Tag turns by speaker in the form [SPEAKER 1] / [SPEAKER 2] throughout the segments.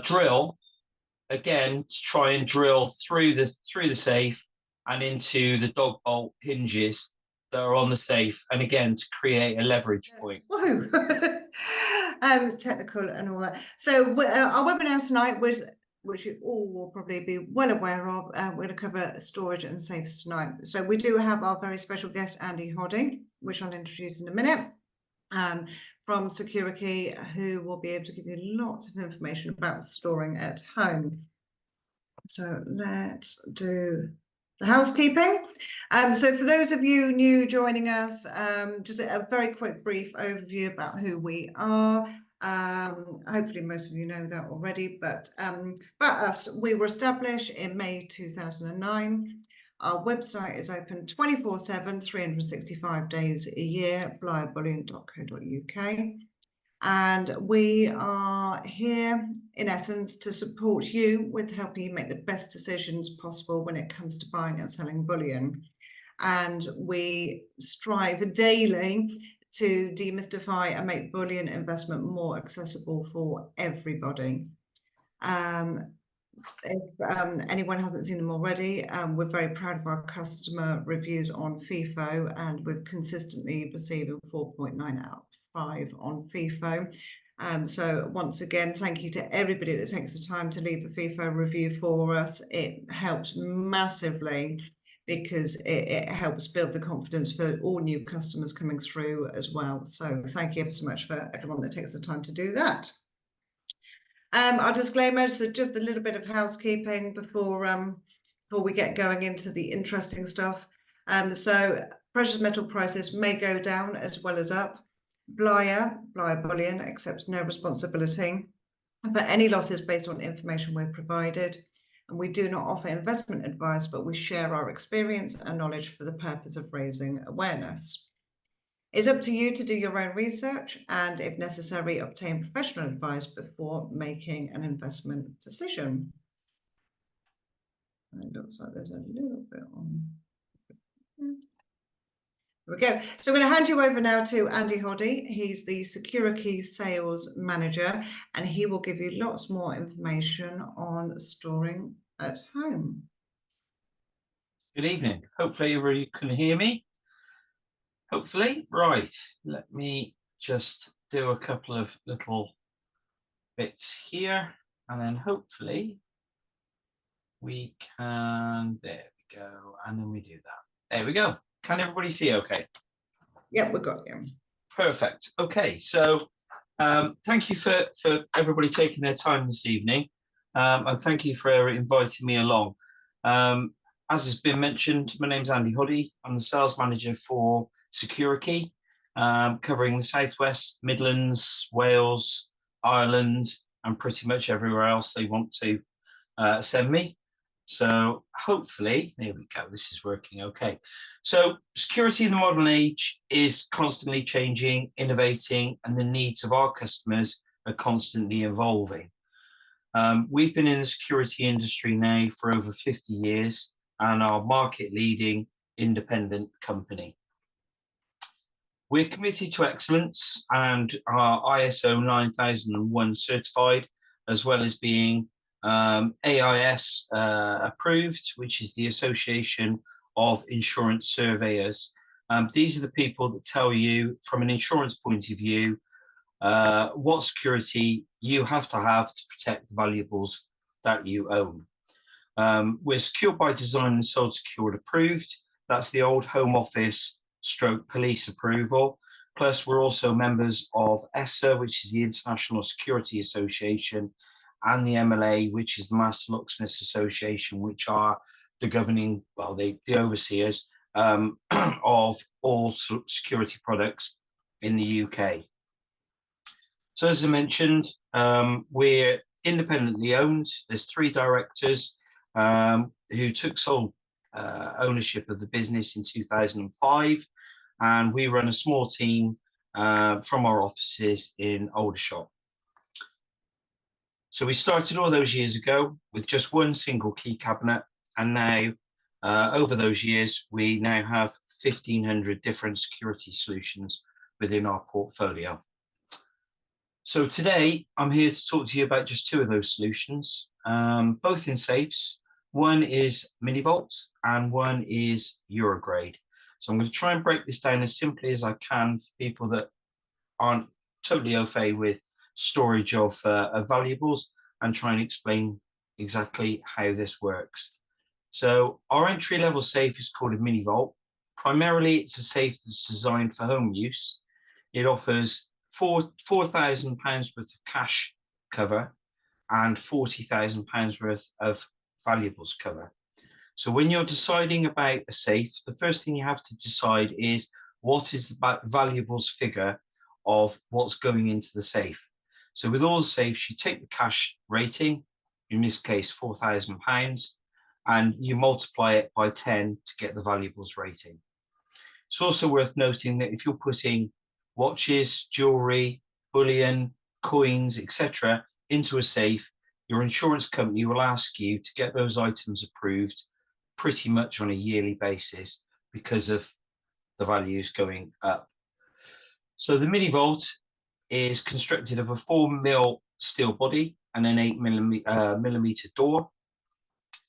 [SPEAKER 1] drill again to try and drill through the safe and into the dog bolt hinges that are on the safe, and again to create a leverage point.
[SPEAKER 2] Whoa. Technical and all that. So our webinar tonight was, which you all will probably be well aware of, we're going to cover storage and safes tonight. So we do have our very special guest, Andy Hoddy, which I'll introduce in a minute, from Security, who will be able to give you lots of information about storing at home. So let's do the housekeeping. So for those of you new joining us, just a very quick brief overview about who we are. Hopefully most of you know that already, but us, we were established in May 2009. Our website is open 24/7, 365 days a year, bleyerbullion.co.uk. And we are here, in essence, to support you with helping you make the best decisions possible when it comes to buying and selling bullion. And we strive daily to demystify and make bullion investment more accessible for everybody. If anyone hasn't seen them already, we're very proud of our customer reviews on FIFO, and we've consistently received a 4.9 out of 5 on FIFO. So once again, thank you to everybody that takes the time to leave a FIFO review for us. It helps massively because it helps build the confidence for all new customers coming through as well. So thank you ever so much for everyone that takes the time to do that. Our disclaimer, so just a little bit of housekeeping before we get going into the interesting stuff. So precious metal prices may go down as well as up. Bleyer Bullion accepts no responsibility for any losses based on information we've provided. And we do not offer investment advice, but we share our experience and knowledge for the purpose of raising awareness. It's up to you to do your own research and, if necessary, obtain professional advice before making an investment decision. It looks like there's a little bit on. There we go. So I'm going to hand you over now to Andy Hoddy. He's the Security Sales Manager, and he will give you lots more information on storing at home.
[SPEAKER 1] Good evening. Hopefully everybody can hear me. Hopefully. Right, let me just do a couple of little bits here, and then hopefully we can, there we go, and then we do that. There we go. Can everybody see okay?
[SPEAKER 2] Yep, we've got you. Perfect.
[SPEAKER 1] Okay, so thank you for everybody taking their time this evening, and thank you for inviting me along. As has been mentioned, my name's Andy Hoddy. I'm the sales manager for Security, covering the Southwest, Midlands, Wales, Ireland, and pretty much everywhere else they want to send me. So hopefully, there we go, this is working okay. So security in the modern age is constantly changing, innovating, and the needs of our customers are constantly evolving. We've been in the security industry now for over 50 years and are market leading independent company. We're committed to excellence and are ISO 9001 certified, as well as being AIS approved, which is the Association of Insurance Surveyors. These are the people that tell you from an insurance point of view what security you have to protect the valuables that you own. We're secured by design and sold secured approved. That's the old Home Office stroke police approval. Plus we're also members of ESSA, which is the International Security Association, and the MLA, which is the Master Locksmiths Association, which are the governing, well, the overseers of all security products in the UK. So as I mentioned, we're independently owned. There's 3 directors who took sole ownership of the business in 2005, and we run a small team from our offices in Aldershot. So we started all those years ago with just one single key cabinet, and now over those years we now have 1,500 different security solutions within our portfolio. So today I'm here to talk to you about just two of those solutions, both in safes. One is mini vault and one is Eurograde. So I'm going to try and break this down as simply as I can for people that aren't totally au fait with storage of valuables, and try and explain exactly how this works. So our entry level safe is called a mini vault. Primarily, it's a safe that's designed for home use. It offers £4,000 worth of cash cover and £40,000 worth of valuables cover. So when you're deciding about a safe, the first thing you have to decide is what is the valuables figure of what's going into the safe. So with all the safes, you take the cash rating, in this case £4,000, and you multiply it by 10 to get the valuables rating. It's also worth noting that if you're putting watches, jewelry, bullion, coins, etc. into a safe, your insurance company will ask you to get those items approved pretty much on a yearly basis because of the values going up. So the mini vault is constructed of a 4mm steel body and an 8mm door,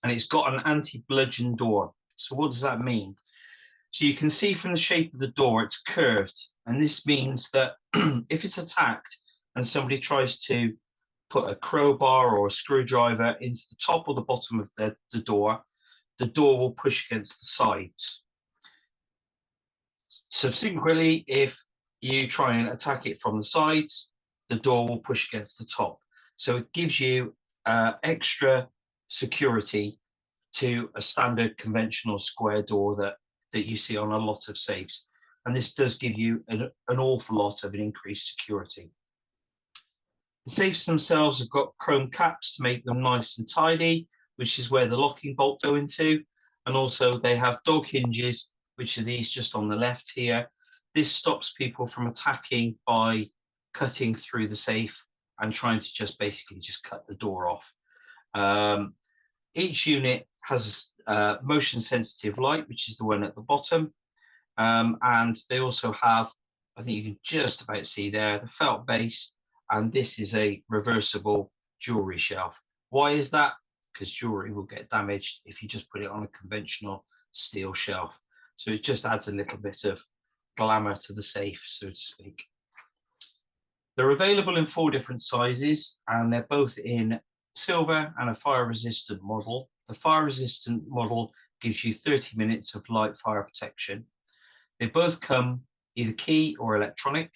[SPEAKER 1] and it's got an anti-bludgeon door. So what does that mean? So you can see from the shape of the door, it's curved. And this means that if it's attacked and somebody tries to put a crowbar or a screwdriver into the top or the bottom of the door will push against the sides. Subsequently, if you try and attack it from the sides, the door will push against the top. So it gives you extra security to a standard conventional square door that you see on a lot of safes. And this does give you an awful lot of an increased security. The safes themselves have got chrome caps to make them nice and tidy, which is where the locking bolt go into. And also they have dog hinges, which are these just on the left here. This stops people from attacking by cutting through the safe and trying to just basically just cut the door off. Each unit has a motion sensitive light, which is the one at the bottom. And they also have, I think you can just about see there, the felt base, and this is a reversible jewelry shelf. Why is that? Because jewelry will get damaged if you just put it on a conventional steel shelf. So it just adds a little bit of glamour to the safe, so to speak. They're available in 4 different sizes, and they're both in silver and a fire resistant model. The fire resistant model gives you 30 minutes of light fire protection. They both come either key or electronic.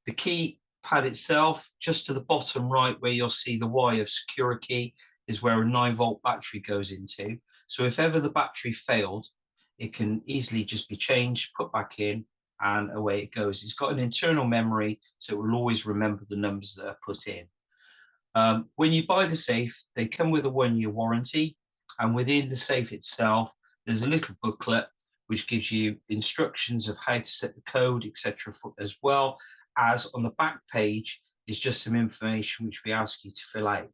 [SPEAKER 1] The key pad itself, just to the bottom right where you'll see the Y of secure key, is where a 9-volt battery goes into. So if ever the battery failed, it can easily just be changed, put back in, and away it goes. It's got an internal memory, so it will always remember the numbers that are put in. When you buy the safe, they come with a 1-year warranty, and within the safe itself, there's a little booklet which gives you instructions of how to set the code, etc., as well as on the back page is just some information which we ask you to fill out.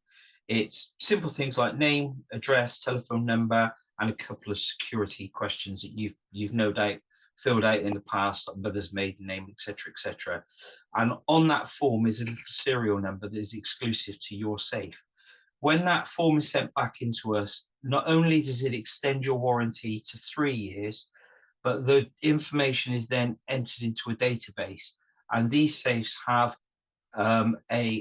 [SPEAKER 1] It's simple things like name, address, telephone number, and a couple of security questions that you've no doubt filled out in the past, like mother's maiden name, etc., etc. And on that form is a little serial number that is exclusive to your safe. When that form is sent back into us, not only does it extend your warranty to 3 years, but the information is then entered into a database. And these safes have an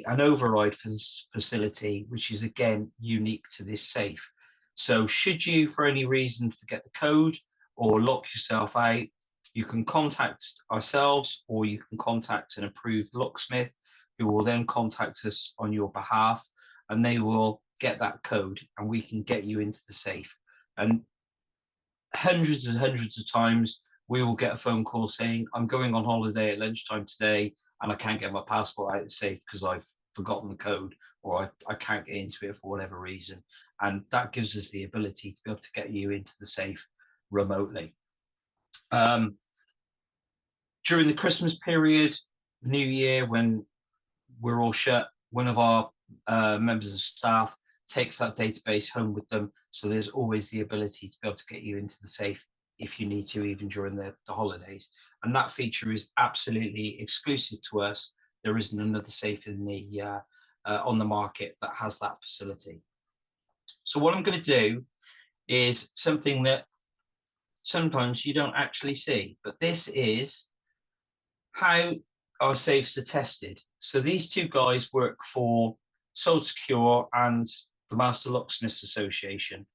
[SPEAKER 1] override facility, which is again unique to this safe. So should you, for any reason, forget the code or lock yourself out, you can contact ourselves, or you can contact an approved locksmith who will then contact us on your behalf, and they will get that code and we can get you into the safe. And hundreds and hundreds of times we will get a phone call saying, I'm going on holiday at lunchtime today and I can't get my passport out of the safe because I've forgotten the code, or I can't get into it for whatever reason. And that gives us the ability to be able to get you into the safe remotely. During the Christmas period, New Year, when we're all shut, one of our members of staff takes that database home with them. So there's always the ability to be able to get you into the safe if you need to, even during the holidays. And that feature is absolutely exclusive to us. there isn't another safe in the on the market that has that facility. So what I'm going to do is something that sometimes you don't actually see, but this is how our safes are tested. So these two guys work for Sold Secure and the Master Locksmiths Association.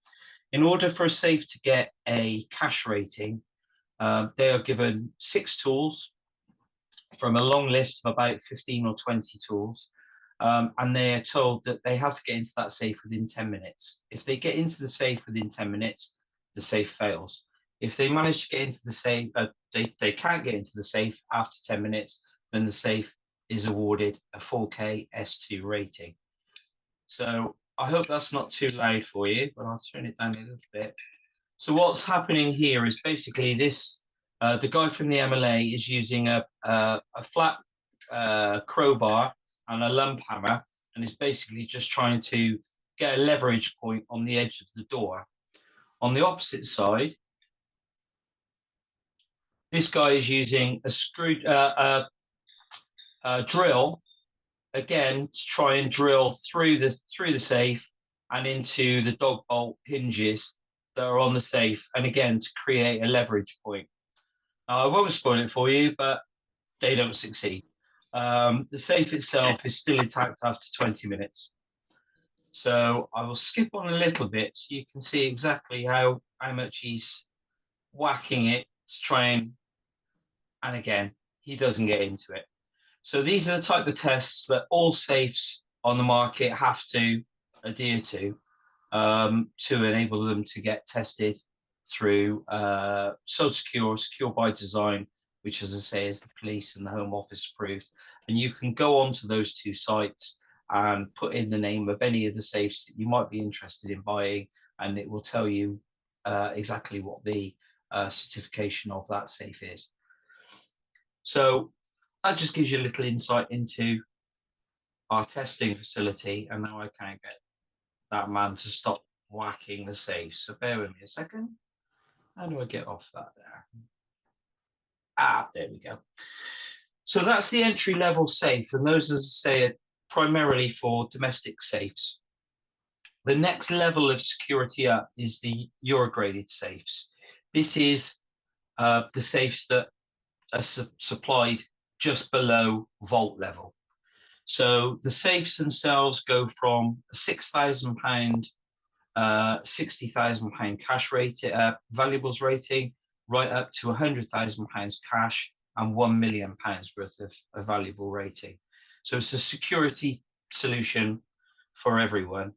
[SPEAKER 1] In order for a safe to get a cash rating, they are given 6 tools from a long list of about 15 or 20 tools, and they are told that they have to get into that safe within 10 minutes. If they get into the safe within 10 minutes, the safe fails. If they manage to get into the safe, they can't get into the safe after 10 minutes, then the safe is awarded a 4K S2 rating. So I hope that's not too loud for you, but I'll turn it down a little bit. So what's happening here is basically this, the guy from the MLA is using a flat crowbar and a lump hammer, and is basically just trying to get a leverage point on the edge of the door. On the opposite side, this guy is using a drill, again, to try and drill through the safe and into the dog bolt hinges that are on the safe, and again to create a leverage point. I won't spoil it for you, but they don't succeed. The safe itself is still intact after 20 minutes. So I will skip on a little bit so you can see exactly how much he's whacking it to try and again, he doesn't get into it. So these are the type of tests that all safes on the market have to adhere to enable them to get tested through Sold Secure, Secure by Design, which, as I say, is the police and the Home Office approved. And you can go onto those 2 sites and put in the name of any of the safes that you might be interested in buying, and it will tell you exactly what the certification of that safe is. So that just gives you a little insight into our testing facility, and now I can't get that man to stop whacking the safe. So bear with me a second. How do I get off that there? Ah, there we go. So that's the entry level safe, and those, as I say, are primarily for domestic safes. The next level of security up is the Eurograded safes. This is the safes that are supplied just below vault level. So the safes themselves go from a £6,000, £60,000 cash rating, valuables rating, right up to £100,000 cash and £1 million worth of valuable rating. So it's a security solution for everyone.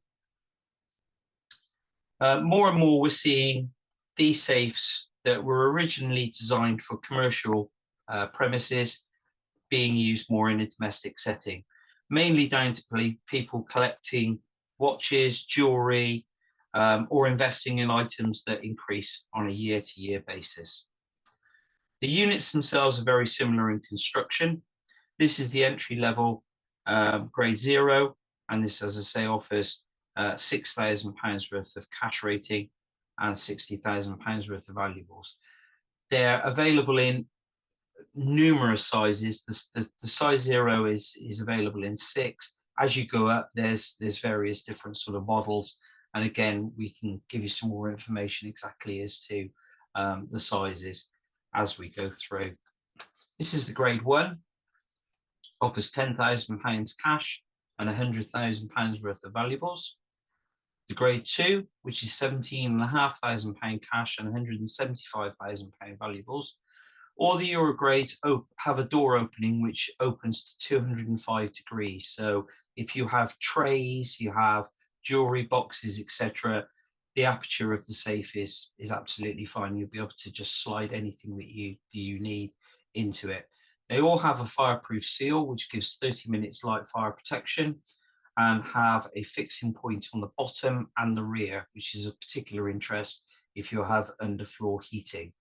[SPEAKER 1] More and more we're seeing these safes that were originally designed for commercial premises being used more in a domestic setting, mainly down to people collecting watches, jewelry, or investing in items that increase on a year-to-year basis. The units themselves are very similar in construction. This is the entry level grade 0, and this, as I say, offers £6,000 worth of cash rating and £60,000 worth of valuables. They're available in numerous sizes. The size 0 is available in 6. As you go up, there's various different sort of models, and again, we can give you some more information exactly as to the sizes as we go through. This is the grade 1, offers £10,000 cash and £100,000 worth of valuables. The grade 2, which is £17,500 cash and £175,000 valuables. Or the Eurogrades have a door opening which opens to 205 degrees. So if you have trays, you have jewelry boxes, etc., the aperture of the safe is absolutely fine. You'll be able to just slide anything that you need into it. They all have a fireproof seal, which gives 30 minutes light fire protection, and have a fixing point on the bottom and the rear, which is of particular interest if you have underfloor heating.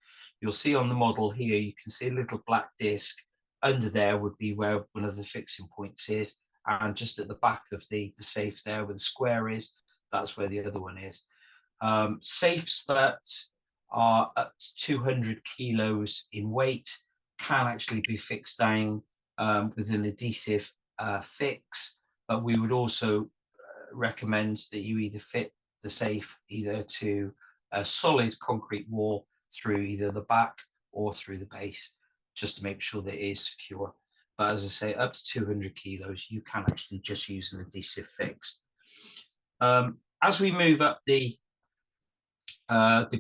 [SPEAKER 1] You'll see on the model here, you can see a little black disc. Under there would be where one of the fixing points is, and just at the back of the safe there where the square is, that's where the other one is. Safes that are up to 200 kilos in weight can actually be fixed down with an adhesive fix, but we would also recommend that you either fit the safe either to a solid concrete wall through either the back or through the base, just to make sure that it is secure. But as I say, up to 200 kilos, you can actually just use an adhesive fix. As we move up the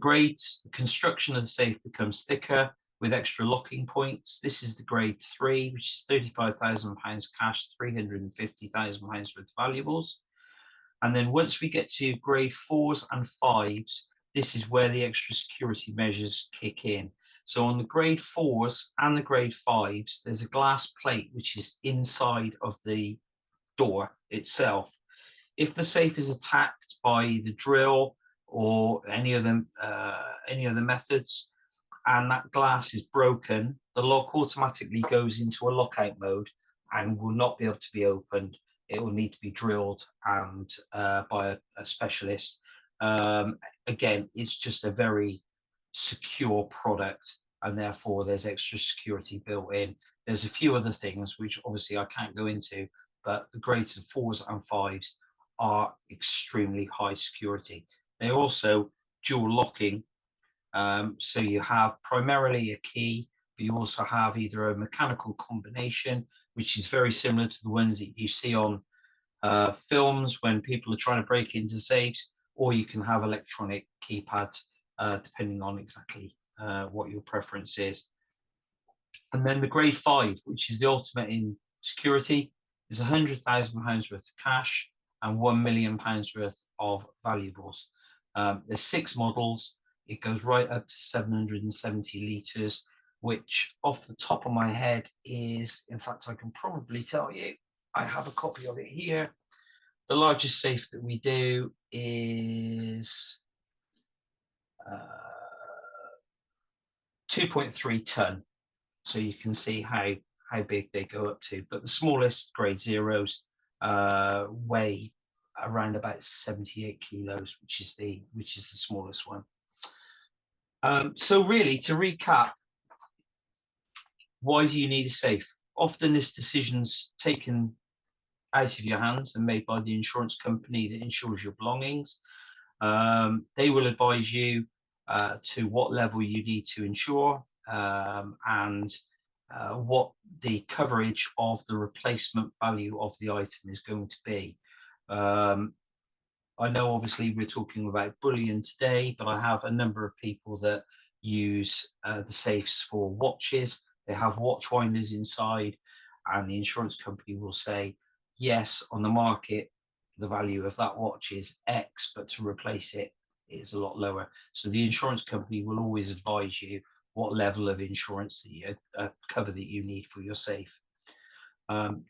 [SPEAKER 1] grades, the construction of the safe becomes thicker with extra locking points. This is the grade 3, which is £35,000 cash, £350,000 worth of valuables. And then once we get to grade 4s and 5s, this is where the extra security measures kick in. So on the grade 4s and the grade 5s, there's a glass plate which is inside of the door itself. If the safe is attacked by the drill or any of the methods, and that glass is broken, the lock automatically goes into a lockout mode and will not be able to be opened. It will need to be drilled and by a specialist. Again, it's just a very secure product, and therefore there's extra security built in. There's a few other things which obviously I can't go into, but the grades of 4s and 5s are extremely high security. They're also dual locking, so you have primarily a key, but you also have either a mechanical combination, which is very similar to the ones that you see on films when people are trying to break into safes, or you can have electronic keypads, depending on exactly what your preference is. And then the grade 5, which is the ultimate in security, is £100,000 worth of cash and £1 million worth of valuables. There's 6 models. It goes right up to 770 litres, which off the top of my head is, in fact, I can probably tell you, I have a copy of it here. The largest safe that we do is 2.3 tonne. So you can see how big they go up to. But the smallest grade 0s weigh around about 78 kilos, which is the smallest one. So really, to recap, why do you need a safe? Often this decision's taken out of your hands and made by the insurance company that insures your belongings. They will advise you to what level you need to insure and what the coverage of the replacement value of the item is going to be. I know obviously we're talking about bullion today, but I have a number of people that use the safes for watches. They have watch winders inside, and the insurance company will say, yes, on the market, the value of that watch is X, but to replace it is a lot lower. So the insurance company will always advise you what level of insurance that you, cover that you need for your safe.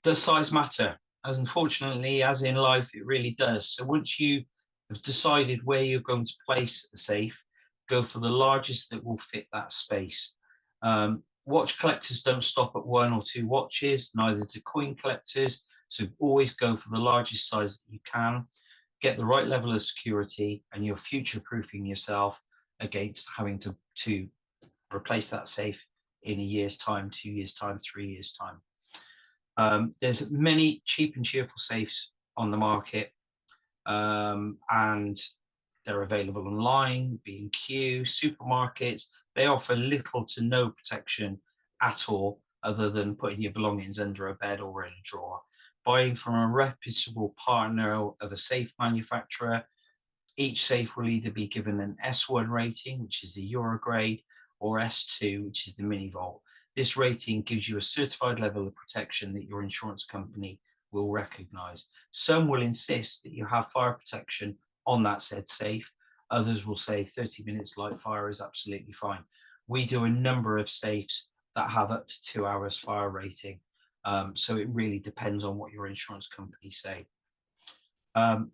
[SPEAKER 1] Does size matter? As unfortunately, as in life, it really does. So once you have decided where you're going to place a safe, go for the largest that will fit that space. Watch collectors don't stop at 1 or 2 watches, neither do coin collectors. So always go for the largest size that you can. Get the right level of security, and you're future-proofing yourself against having to replace that safe in a year's time, 2 years' time, 3 years' time. There's many cheap and cheerful safes on the market, and they're available online, B&Q, supermarkets. They offer little to no protection at all, other than putting your belongings under a bed or in a drawer. Buying from a reputable partner of a safe manufacturer, each safe will either be given an S1 rating, which is the Euro grade, or S2, which is the mini vault. This rating gives you a certified level of protection that your insurance company will recognize. Some will insist that you have fire protection on that said safe. Others will say 30 minutes light fire is absolutely fine. We do a number of safes that have up to 2 hours fire rating. So it really depends on what your insurance company say.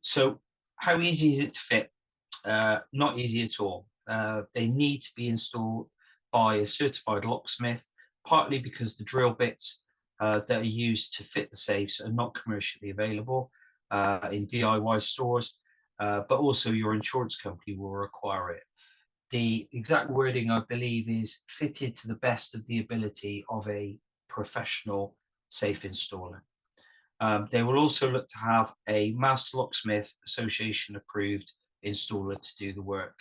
[SPEAKER 1] So how easy is it to fit? Not easy at all. They need to be installed by a certified locksmith, partly because the drill bits that are used to fit the safes are not commercially available in DIY stores, but also your insurance company will require it. The exact wording, I believe, is fitted to the best of the ability of a professional safe installer. They will also look to have a Master Locksmith Association approved installer to do the work.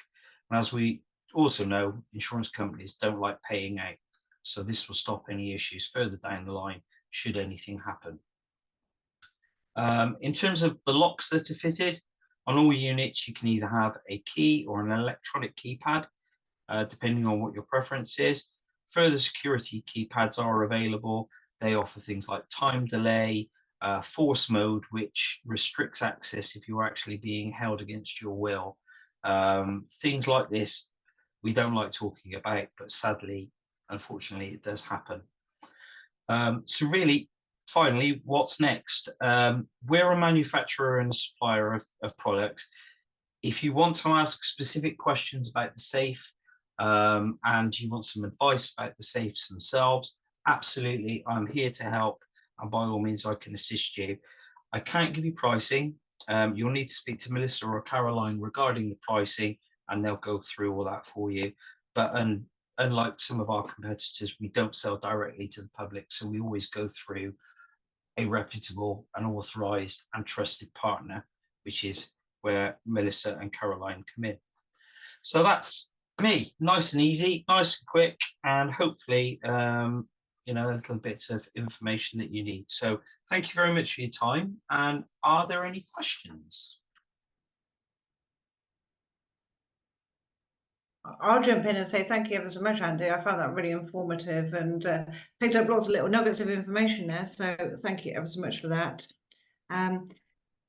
[SPEAKER 1] And as we also know, insurance companies don't like paying out. So this will stop any issues further down the line should anything happen. In terms of the locks that are fitted, on all units, you can either have a key or an electronic keypad, depending on what your preference is. Further security keypads are available. They offer things like time delay, force mode, which restricts access if you're actually being held against your will. Things like this we don't like talking about, but sadly, unfortunately, it does happen. So really, finally, what's next? We're a manufacturer and a supplier of products. If you want to ask specific questions about the safe and you want some advice about the safes themselves, absolutely, I'm here to help. And by all means, I can assist you. I can't give you pricing. You'll need to speak to Melissa or Caroline regarding the pricing, and they'll go through all that for you. But unlike some of our competitors, we don't sell directly to the public, so we always go through a reputable and authorized and trusted partner, which is where Melissa and Caroline come in. So that's me, nice and easy, nice and quick, and hopefully you know, a little bits of information that you need. So thank you very much for your time. And are there any questions?
[SPEAKER 2] I'll jump in and say thank you ever so much, Andy. I found that really informative and picked up lots of little nuggets of information there. So thank you ever so much for that.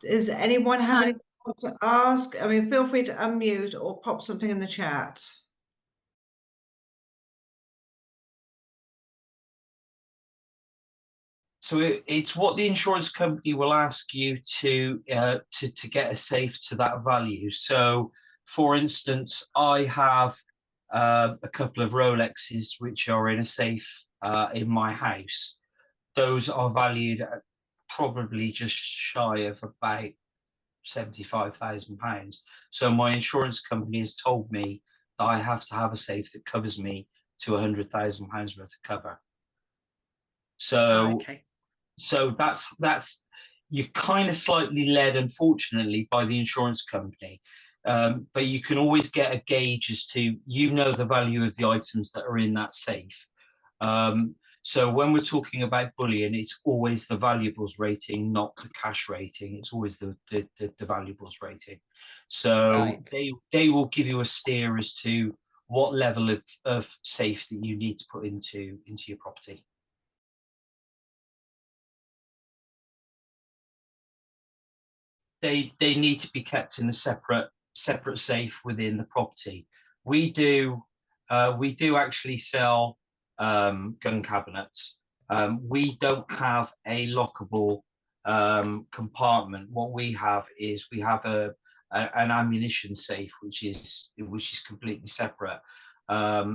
[SPEAKER 2] Does anyone have anything to ask? I mean, feel free to unmute or pop something in the chat.
[SPEAKER 1] So it's what the insurance company will ask you to get a safe to that value. So, for instance, I have a couple of Rolexes which are in a safe in my house. Those are valued at probably just shy of about £75,000. So my insurance company has told me that I have to have a safe that covers me to £100,000 worth of cover. So.
[SPEAKER 2] Okay.
[SPEAKER 1] So that's you're kind of slightly led, unfortunately, by the insurance company. But you can always get a gauge as to, you know, the value of the items that are in that safe. So when we're talking about bullion, it's always the valuables rating, not the cash rating. It's always the valuables rating. So they will give you a steer as to what level of safe that you need to put into your property. They need to be kept in a separate safe within the property. We do actually sell gun cabinets. We don't have a lockable compartment. What we have is we have an ammunition safe, which is completely separate.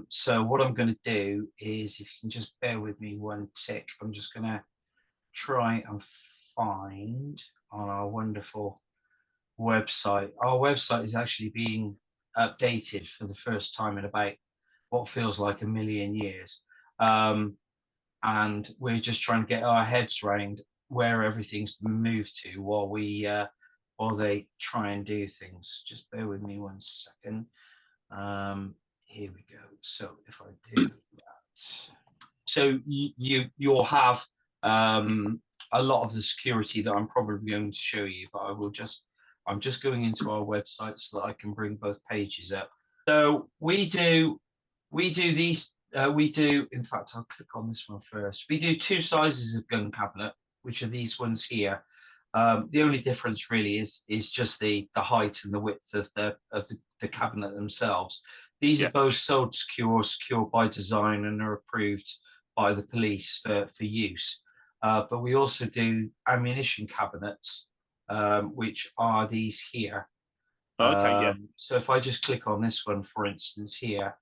[SPEAKER 1] So what I'm going to do is, if you can just bear with me one tick, I'm just going to try and find on our wonderful website. Our website is actually being updated for the first time in about what feels like a million years. And we're just trying to get our heads around where everything's moved to while they try and do things. Just bear with me one second. Here we go. So if I do that, so you'll have a lot of the security that I'm probably going to show you, but I'm just going into our website so that I can bring both pages up. So we do these, in fact, I'll click on this one first. We do two sizes of gun cabinet, which are these ones here. The only difference really is just the height and the width of the cabinet themselves. These are both sold secure by design, and are approved by the police for use. But we also do ammunition cabinets, which are these here.
[SPEAKER 3] Okay,
[SPEAKER 1] So if I just click on this one, for instance, here,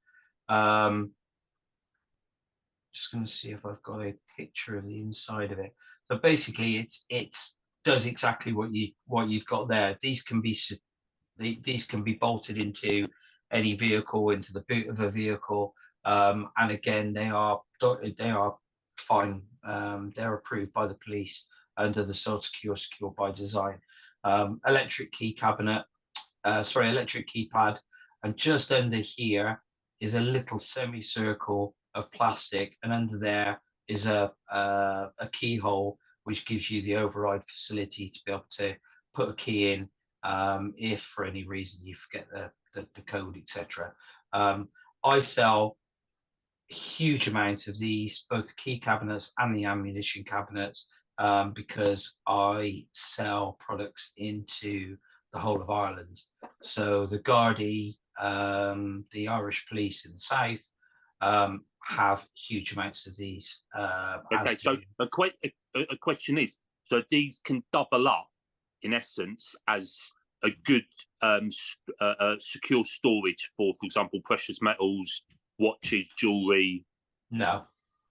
[SPEAKER 1] just going to see if I've got a picture of the inside of it. So basically, it does exactly what you've got there. These can be bolted into any vehicle, into the boot of a vehicle, and again, they are fine They're approved by the police under the Sold Secure by Design. Electric key cabinet, electric keypad, and just under here is a little semicircle of plastic, and under there is a keyhole which gives you the override facility to be able to put a key in if for any reason you forget the code, etc. I sell huge amount of these, both the key cabinets and the ammunition cabinets, because I sell products into the whole of Ireland. So the Gardaí, the Irish police in the south, have huge amounts of these.
[SPEAKER 3] Okay, so a question is, so these can double up in essence as a good secure storage for example, precious metals, watches, jewelry?
[SPEAKER 1] No.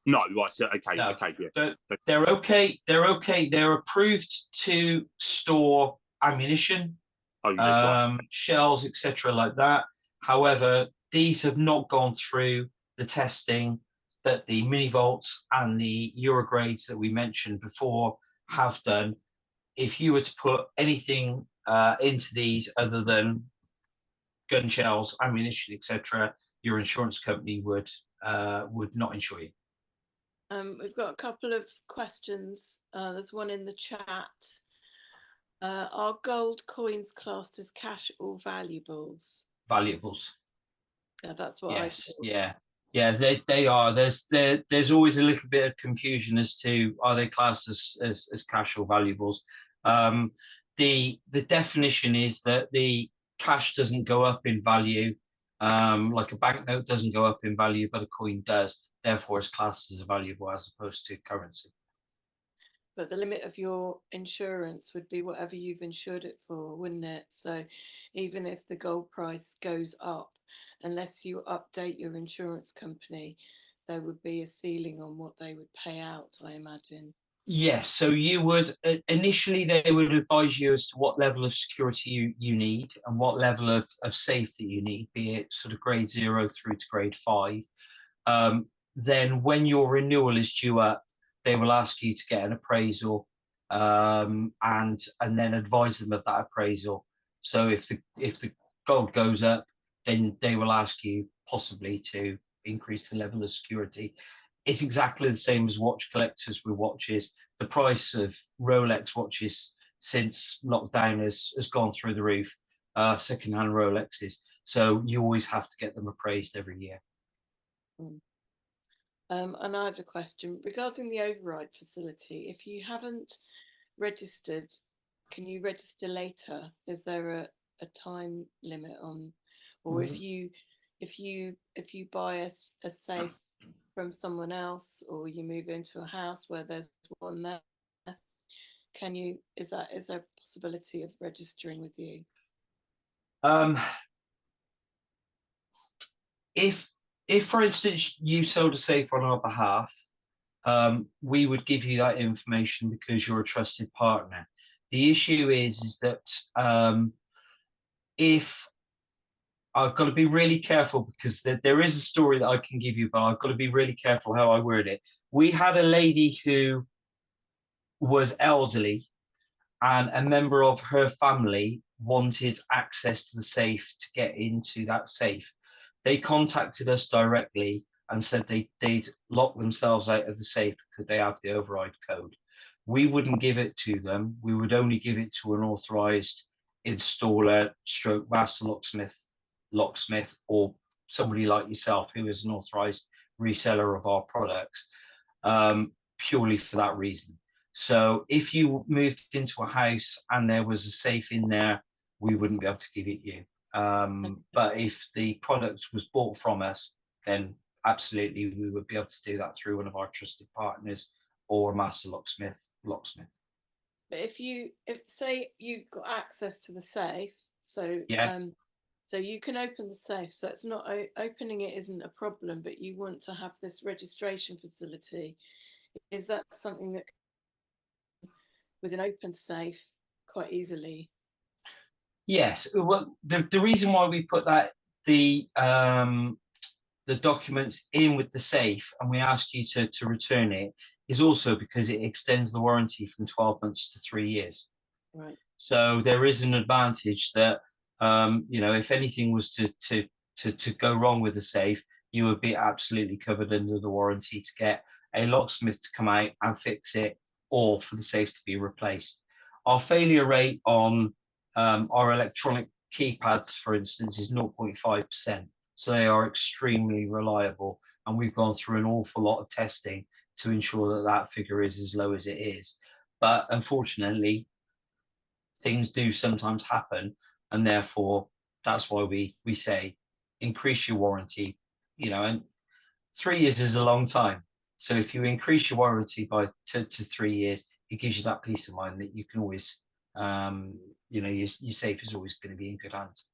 [SPEAKER 3] No, right. So okay,
[SPEAKER 1] no.
[SPEAKER 3] okay, yeah.
[SPEAKER 1] They're okay. They're okay. They're approved to store ammunition,
[SPEAKER 3] right.
[SPEAKER 1] shells, etc., like that. However, these have not gone through the testing that the mini vaults and the Eurogrades that we mentioned before have done. If you were to put anything into these other than gun shells, ammunition, etc., your insurance company would not insure you.
[SPEAKER 4] We've got a couple of questions. There's one in the chat. Are gold coins classed as cash or valuables?
[SPEAKER 1] Valuables.
[SPEAKER 4] Yeah, that's what
[SPEAKER 1] yes,
[SPEAKER 4] I thought.
[SPEAKER 1] Yeah, they are. There's always a little bit of confusion as to are they classed as cash or valuables. The definition is that the cash doesn't go up in value, like a banknote doesn't go up in value, but a coin does. Therefore, it's classed as a valuable as opposed to currency.
[SPEAKER 4] But the limit of your insurance would be whatever you've insured it for, wouldn't it? So even if the gold price goes up, unless you update your insurance company, there would be a ceiling on what they would pay out, I imagine.
[SPEAKER 1] Yes, so you would initially they would advise you as to what level of security you need and what level of safety you need, be it sort of grade 0 through to grade 5. Then when your renewal is due up, they will ask you to get an appraisal, and then advise them of that appraisal. So if the gold goes up, then they will ask you possibly to increase the level of security. It's exactly the same as watch collectors with watches. The price of Rolex watches since lockdown has gone through the roof, second-hand Rolexes. So you always have to get them appraised every year.
[SPEAKER 4] And I have a question regarding the override facility. If you haven't registered, can you register later? Is there a time limit on, or if you buy a safe from someone else, or you move into a house where there's one there, is there a possibility of registering with you?
[SPEAKER 1] If for instance you sold a safe on our behalf, we would give you that information because you're a trusted partner. The issue is that if I've got to be really careful, because there is a story that I can give you, but I've got to be really careful how I word it. We had a lady who was elderly, and a member of her family wanted access to the safe to get into that safe. They contacted us directly and said they'd lock themselves out of the safe. Could they have the override code? We wouldn't give it to them. We would only give it to an authorized installer, stroke master locksmith, or somebody like yourself who is an authorized reseller of our products, purely for that reason. So if you moved into a house and there was a safe in there, we wouldn't be able to give it you. But if the product was bought from us, then absolutely we would be able to do that through one of our trusted partners or a master locksmith.
[SPEAKER 4] But if say you've got access to the safe, so
[SPEAKER 1] yes.
[SPEAKER 4] So you can open the safe, so it's not opening it isn't a problem, but you want to have this registration facility. Is that something that with an open safe quite easily?
[SPEAKER 1] Yes, well, the reason why we put that the documents in with the safe and we ask you to return it is also because it extends the warranty from 12 months to 3 years.
[SPEAKER 4] Right.
[SPEAKER 1] So there is an advantage that, you know, if anything was to go wrong with the safe, you would be absolutely covered under the warranty to get a locksmith to come out and fix it, or for the safe to be replaced. Our failure rate on our electronic keypads, for instance, is 0.5%. So they are extremely reliable, and we've gone through an awful lot of testing to ensure that that figure is as low as it is. But unfortunately, things do sometimes happen, and therefore that's why we say increase your warranty, you know, and 3 years is a long time. So if you increase your warranty by to 3 years, it gives you that peace of mind that you can always, you know, your safe is always going to be in good hands.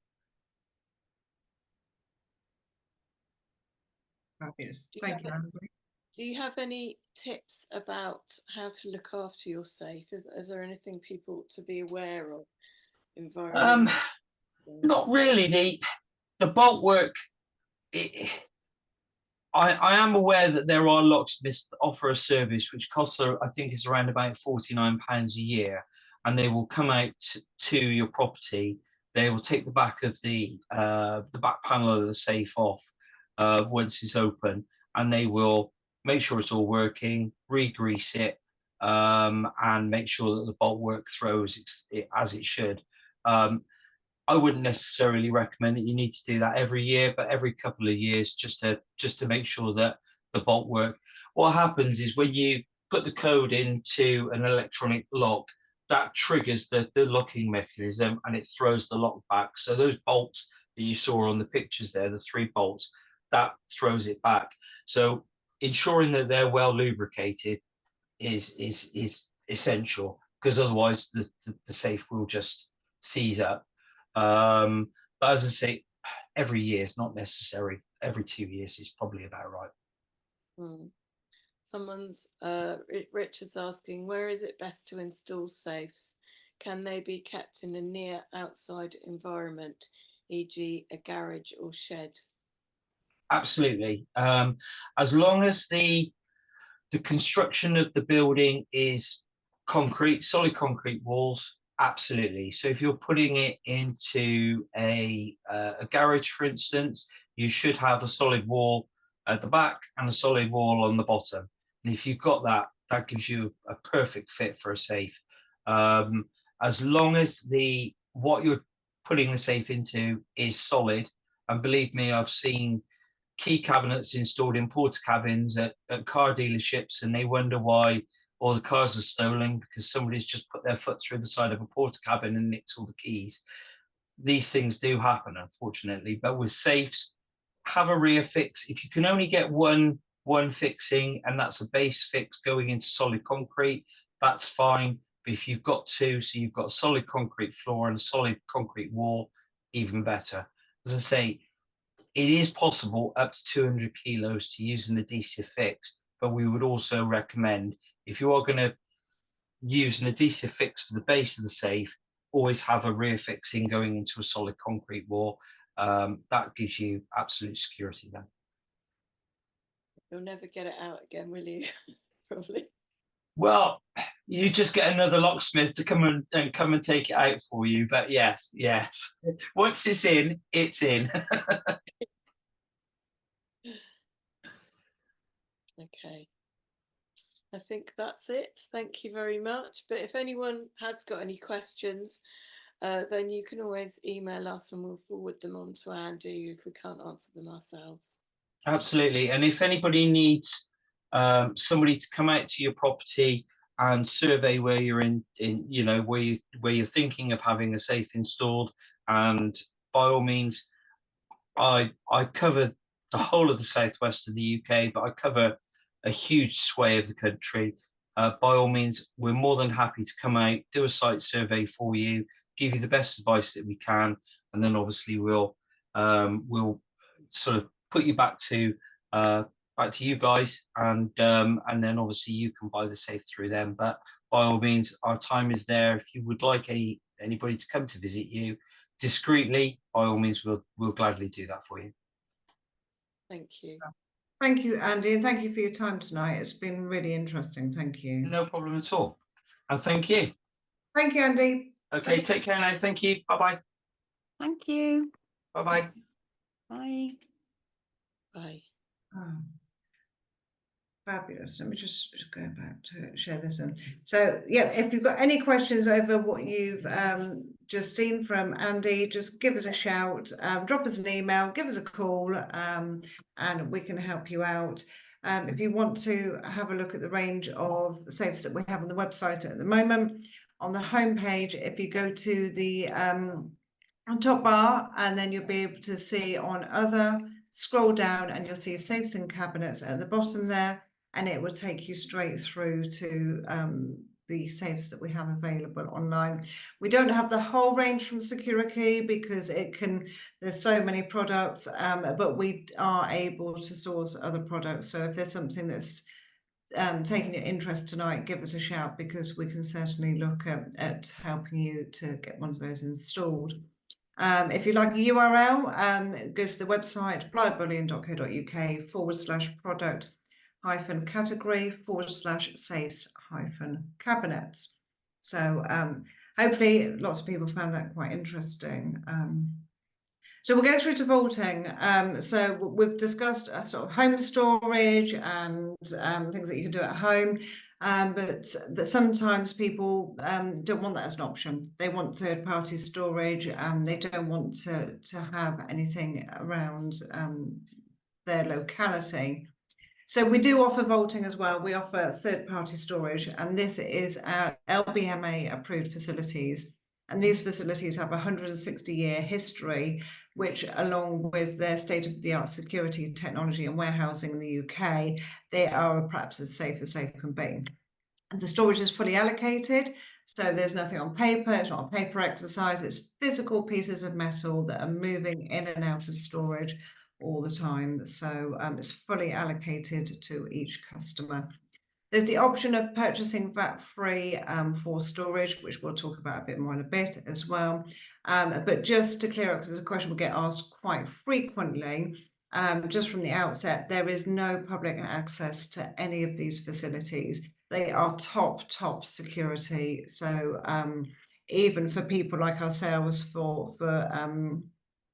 [SPEAKER 2] Fabulous.
[SPEAKER 4] Do you
[SPEAKER 2] Thank you,
[SPEAKER 4] have
[SPEAKER 2] Andy.
[SPEAKER 4] Do you have any tips about how to look after your safe? Is there anything people to be aware of? Environment?
[SPEAKER 1] Not really. The bolt work, I am aware that there are locksmiths that offer a service which costs, I think it's around about £49 a year, and they will come out to your property. They will take the back of the back panel of the safe off once it's open, and they will make sure it's all working, re-grease it, and make sure that the bolt work throws as it should. I wouldn't necessarily recommend that you need to do that every year, but every couple of years, just to make sure that the bolt work. What happens is when you put the code into an electronic lock, that triggers the locking mechanism and it throws the lock back. So those bolts that you saw on the pictures there, the 3 bolts, that throws it back. So ensuring that they're well lubricated is essential, because otherwise the safe will just seize up. But as I say, every year is not necessary. Every 2 years is probably about right.
[SPEAKER 4] Someone's Richard's asking, where is it best to install safes? Can they be kept in a near outside environment, e.g. a garage or shed? Absolutely.
[SPEAKER 1] As long as the construction of the building is concrete, solid concrete walls, absolutely. So if you're putting it into a garage, for instance, you should have a solid wall at the back and a solid wall on the bottom. And if you've got that, that gives you a perfect fit for a safe. As long as what you're putting the safe into is solid, and believe me, I've seen key cabinets installed in porter cabins at car dealerships, and they wonder why all the cars are stolen, because somebody's just put their foot through the side of a porter cabin and nicked all the keys. These things do happen, unfortunately, but with safes, have a rear fix. If you can only get one fixing, and that's a base fix going into solid concrete, that's fine. But if you've got 2, so you've got a solid concrete floor and a solid concrete wall, even better. As I say, it is possible up to 200 kilos to use an adhesive fix, but we would also recommend, if you are going to use an adhesive fix for the base of the safe, always have a rear fixing going into a solid concrete wall. That gives you absolute security then.
[SPEAKER 4] You'll never get it out again, will you? Probably.
[SPEAKER 1] Well, you just get another locksmith to come and take it out for you. But yes. Once it's in, it's in.
[SPEAKER 4] Okay. I think that's it. Thank you very much. But if anyone has got any questions, then you can always email us and we'll forward them on to Andy if we can't answer them ourselves. Absolutely.
[SPEAKER 1] And if anybody needs somebody to come out to your property and survey where you're in you know, where you're thinking of having a safe installed, and by all means, I cover the whole of the southwest of the UK, but I cover a huge sway of the country. By all means, we're more than happy to come out, do a site survey for you, give you the best advice that we can, and then obviously we'll sort of put you back to you guys, and then obviously you can buy the safe through them. But by all means, our time is there. If you would like anybody to come to visit you discreetly, by all means, we'll gladly do that for you.
[SPEAKER 4] Thank you.
[SPEAKER 2] Thank you, Andy, and thank you for your time tonight. It's been really interesting. Thank you.
[SPEAKER 1] No problem at all. And thank you.
[SPEAKER 2] Thank you, Andy.
[SPEAKER 1] Okay, take care now. Thank you. Bye-bye.
[SPEAKER 5] Thank you.
[SPEAKER 1] Bye-bye.
[SPEAKER 5] Bye.
[SPEAKER 4] Bye.
[SPEAKER 2] Oh, fabulous. Let me just go back to share this in. So yeah, if you've got any questions over what you've just seen from Andy, just give us a shout, drop us an email, give us a call, and we can help you out. If you want to have a look at the range of safes that we have on the website at the moment, on the homepage, if you go to the on top bar, and then you'll be able to see on other, scroll down and you'll see safes and cabinets at the bottom there, and it will take you straight through to the safes that we have available online. We don't have the whole range from Security because there's so many products, but we are able to source other products. So if there's something that's taking your interest tonight, give us a shout, because we can certainly look at helping you to get one of those installed. If you like a URL, go to the website blyerbullion.co.uk/product-category/safes-cabinets. So hopefully lots of people found that quite interesting. So we'll go through to vaulting. So we've discussed sort of home storage and things that you can do at home. But sometimes people don't want that as an option. They want third-party storage, and they don't want to have anything around their locality. So we do offer vaulting as well. We offer third-party storage, and this is our LBMA approved facilities. And these facilities have a 160-year history, which, along with their state-of-the-art security, technology and warehousing in the UK, they are perhaps as safe as safe can be. And the storage is fully allocated, so there's nothing on paper. It's not a paper exercise. It's physical pieces of metal that are moving in and out of storage all the time. So it's fully allocated to each customer. There's the option of purchasing VAT-free for storage, which we'll talk about a bit more in a bit as well. But just to clear up, because it's a question we get asked quite frequently, just from the outset, there is no public access to any of these facilities. They are top security. So even for people like ourselves, for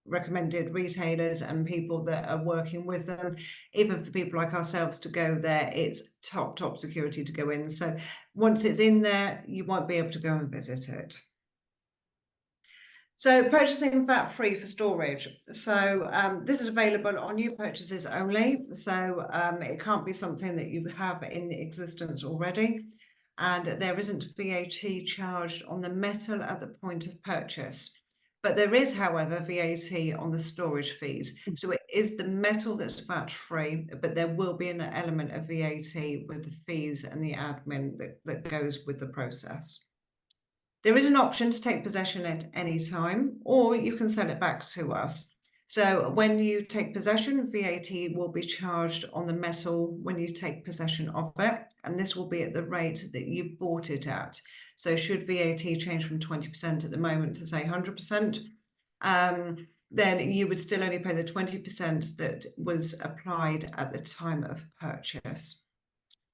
[SPEAKER 2] recommended retailers and people that are working with them, even for people like ourselves to go there, it's top security to go in. So once it's in there, you won't be able to go and visit it. So purchasing VAT-free for storage. So this is available on new purchases only. So it can't be something that you have in existence already. And there isn't VAT charged on the metal at the point of purchase. But there is, however, VAT on the storage fees. So it is the metal that's VAT-free, but there will be an element of VAT with the fees and the admin that goes with the process. There is an option to take possession at any time, or you can sell it back to us. So when you take possession, VAT will be charged on the metal when you take possession of it, and this will be at the rate that you bought it at. So should VAT change from 20% at the moment to say 100%, then you would still only pay the 20% that was applied at the time of purchase.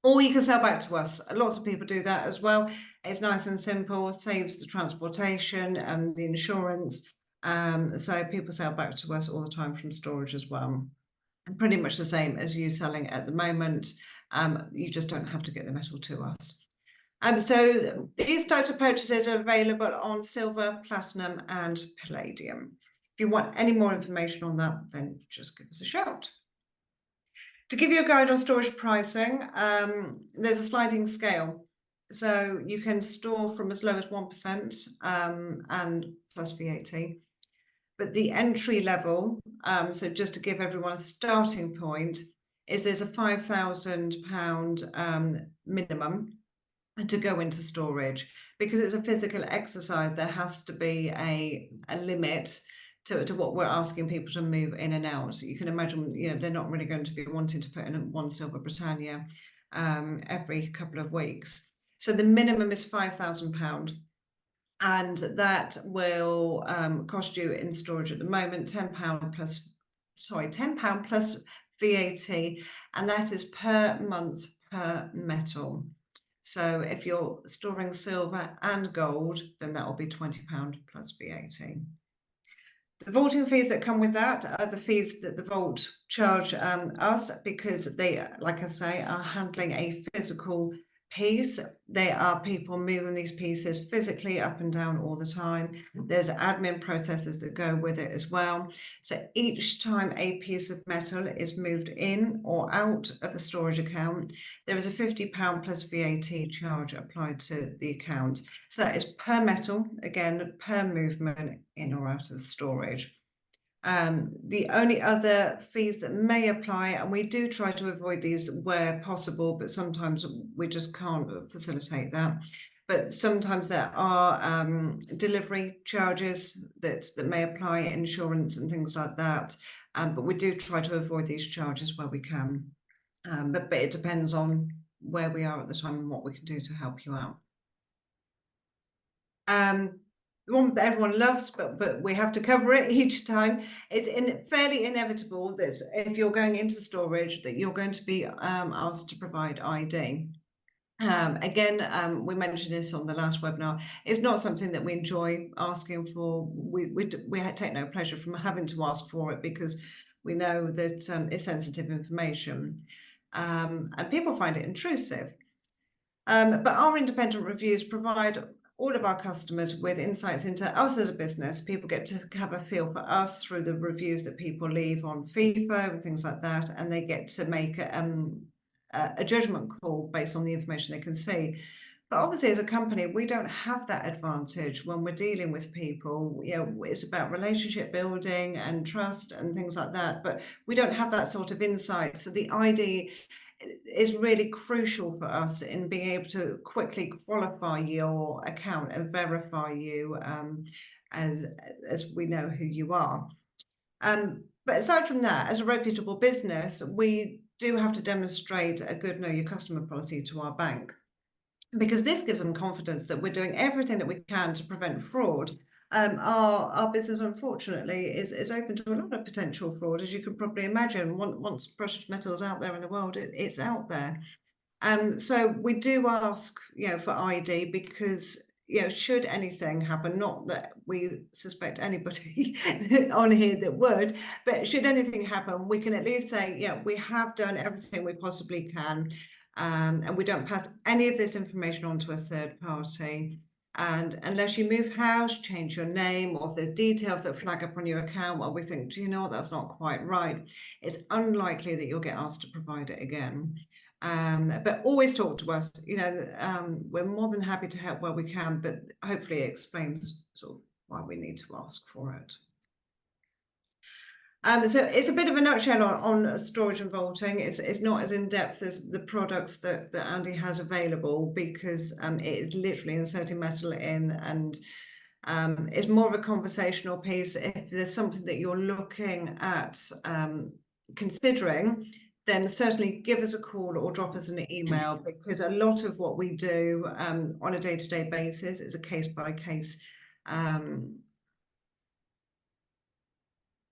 [SPEAKER 2] Or you can sell back to us. Lots of people do that as well. It's nice and simple, saves the transportation and the insurance. So people sell back to us all the time from storage as well. And pretty much the same as you selling at the moment. You just don't have to get the metal to us. So these types of purchases are available on silver, platinum and palladium. If you want any more information on that, then just give us a shout. To give you a guide on storage pricing, there's a sliding scale. So you can store from as low as 1% and plus VAT. But the entry level, so just to give everyone a starting point, is there's a £5,000 minimum to go into storage. Because it's a physical exercise, there has to be a limit to what we're asking people to move in and out. So you can imagine, they're not really going to be wanting to put in one Silver Britannia every couple of weeks. So the minimum is £5,000, and that will cost you in storage at the moment £10 plus VAT, and that is per month per metal. So if you're storing silver and gold, then that will be £20 plus VAT. The vaulting fees that come with that are the fees that the vault charge us, because they, like I say, are handling a physical piece. They are people moving these pieces physically up and down all the time. There's admin processes that go with it as well. So each time a piece of metal is moved in or out of a storage account, there is a £50 plus VAT charge applied to the account. So that is per metal, again, per movement in or out of storage. The only other fees that may apply, and we do try to avoid these where possible, but sometimes we just can't facilitate that. But sometimes there are delivery charges that may apply, insurance and things like that. But we do try to avoid these charges where we can. But it depends on where we are at the time and what we can do to help you out. The one that everyone loves, but we have to cover it each time. It's fairly inevitable that if you're going into storage, that you're going to be asked to provide ID. Again, we mentioned this on the last webinar. It's not something that we enjoy asking for. We take no pleasure from having to ask for it, because we know that it's sensitive information, and people find it intrusive. But our independent reviews provide all of our customers with insights into us as a business. People get to have a feel for us through the reviews that people leave on FIFA and things like that, and they get to make a judgment call based on the information they can see. But obviously, as a company, we don't have that advantage when we're dealing with people. You know, it's about relationship building and trust and things like that, but we don't have that sort of insight. So the ID is really crucial for us in being able to quickly qualify your account and verify you as we know who you are. But aside from that, as a reputable business, we do have to demonstrate a good know your customer policy to our bank, because this gives them confidence that we're doing everything that we can to prevent fraud. Our business, unfortunately, is open to a lot of potential fraud, as you can probably imagine. Once precious metals out there in the world, it's out there. So we do ask, for ID, because, should anything happen, not that we suspect anybody on here that would, but should anything happen, we can at least say, we have done everything we possibly can, and we don't pass any of this information on to a third party. And unless you move house, change your name, or if there's details that flag up on your account where we think, do you know what, that's not quite right, it's unlikely that you'll get asked to provide it again. But always talk to us. We're more than happy to help where we can, but hopefully it explains sort of why we need to ask for it. So it's a bit of a nutshell on storage and vaulting. It's not as in-depth as the products that Andy has available, because it is literally inserting metal in, and it's more of a conversational piece. If there's something that you're looking at considering, then certainly give us a call or drop us an email, because a lot of what we do on a day-to-day basis is a case-by-case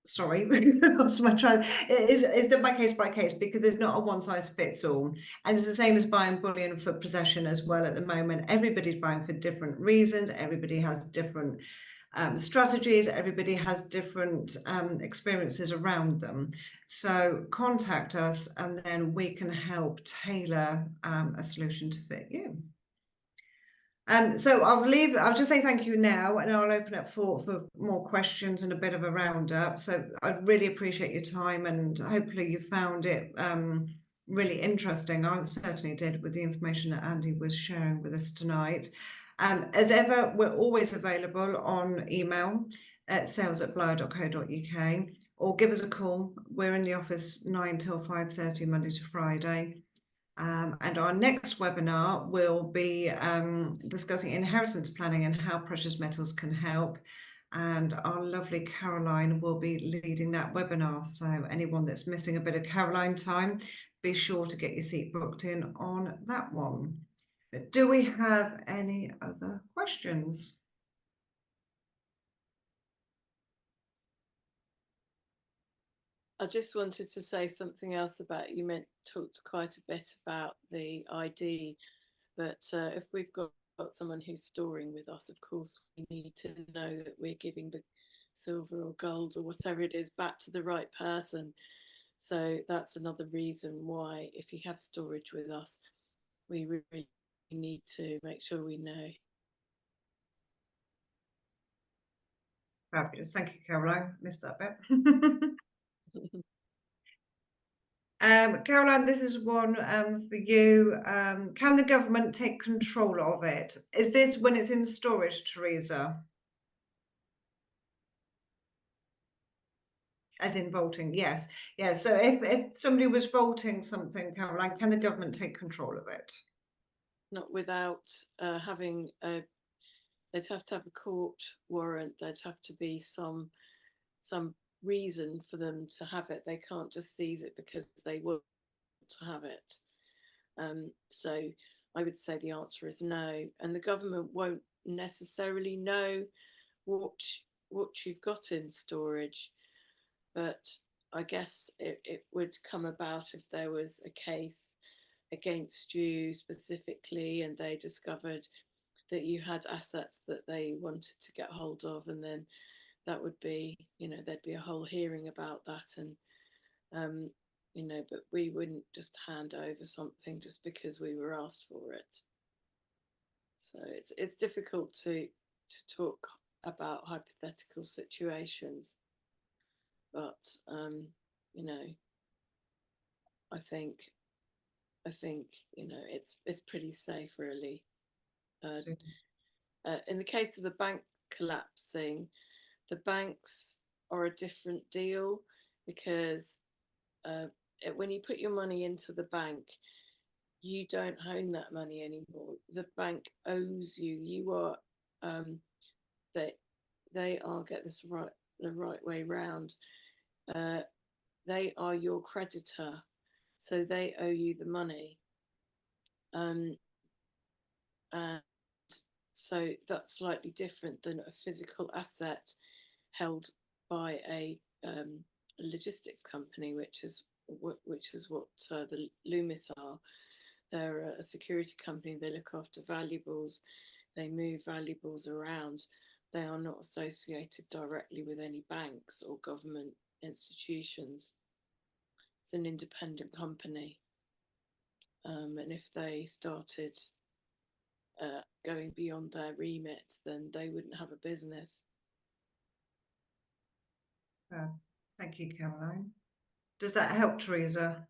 [SPEAKER 2] sorry, lost my train. It's done by case, because there's not a one-size-fits-all. And it's the same as buying bullion for possession as well at the moment. Everybody's buying for different reasons. Everybody has different strategies. Everybody has different experiences around them. So contact us, and then we can help tailor a solution to fit you. So I'll just say thank you now, and I'll open up for more questions and a bit of a roundup. So I really appreciate your time, and hopefully you found it really interesting. I certainly did, with the information that Andy was sharing with us tonight. As ever, we're always available on email at sales@bleyer.co.uk, or give us a call. We're in the office 9 till 5:30 Monday to Friday. And our next webinar will be discussing inheritance planning and how precious metals can help. And our lovely Caroline will be leading that webinar. So anyone that's missing a bit of Caroline time, be sure to get your seat booked in on that one. But do we have any other questions?
[SPEAKER 4] I just wanted to say something else about talked quite a bit about the ID, but if we've got someone who's storing with us, of course, we need to know that we're giving the silver or gold or whatever it is back to the right person. So that's another reason why, if you have storage with us, we really need to make sure we know.
[SPEAKER 2] Fabulous. Thank you, Caroline. Missed that bit. Caroline, this is one for you. Can the government take control of it? Is this when it's in storage, Teresa? As in vaulting, yes. Yeah, so if somebody was vaulting something, Caroline, can the government take control of it?
[SPEAKER 4] Not without having a, they'd have to have a court warrant, there'd have to be some reason for them to have it. They can't just seize it because they want to have it. So I would say the answer is no, and the government won't necessarily know what you've got in storage, but I guess it would come about if there was a case against you specifically and they discovered that you had assets that they wanted to get hold of, and then that would be, there'd be a whole hearing about that, and but we wouldn't just hand over something just because we were asked for it. So it's difficult to talk about hypothetical situations, but I think it's pretty safe, really. In the case of a bank collapsing, the banks are a different deal, because when you put your money into the bank, you don't own that money anymore. The bank owes you. You are they are, get this right, the right way round. They are your creditor, so they owe you the money. And so that's slightly different than a physical asset held by a logistics company, which is what the Loomis are. They're a security company. They look after valuables. They move valuables around. They are not associated directly with any banks or government institutions. It's an independent company. And if they started going beyond their remit, then they wouldn't have a business.
[SPEAKER 2] Thank you, Caroline. Does that help, Teresa?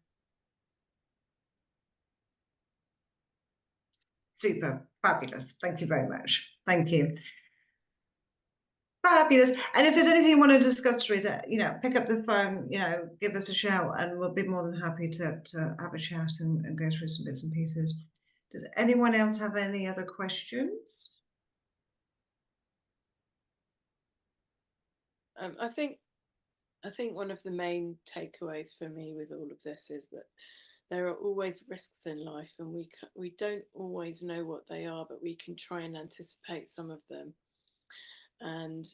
[SPEAKER 2] Super, fabulous. Thank you very much. Thank you. Fabulous. And if there's anything you want to discuss, Teresa, pick up the phone, give us a shout, and we'll be more than happy to have a chat and go through some bits and pieces. Does anyone else have any other questions?
[SPEAKER 4] I think one of the main takeaways for me with all of this is that there are always risks in life, and we don't always know what they are, but we can try and anticipate some of them. And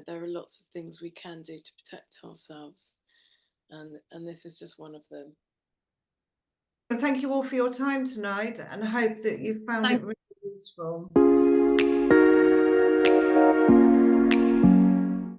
[SPEAKER 4] there are lots of things we can do to protect ourselves, and this is just one of them.
[SPEAKER 2] Well, thank you all for your time tonight, and I hope that you found it really useful.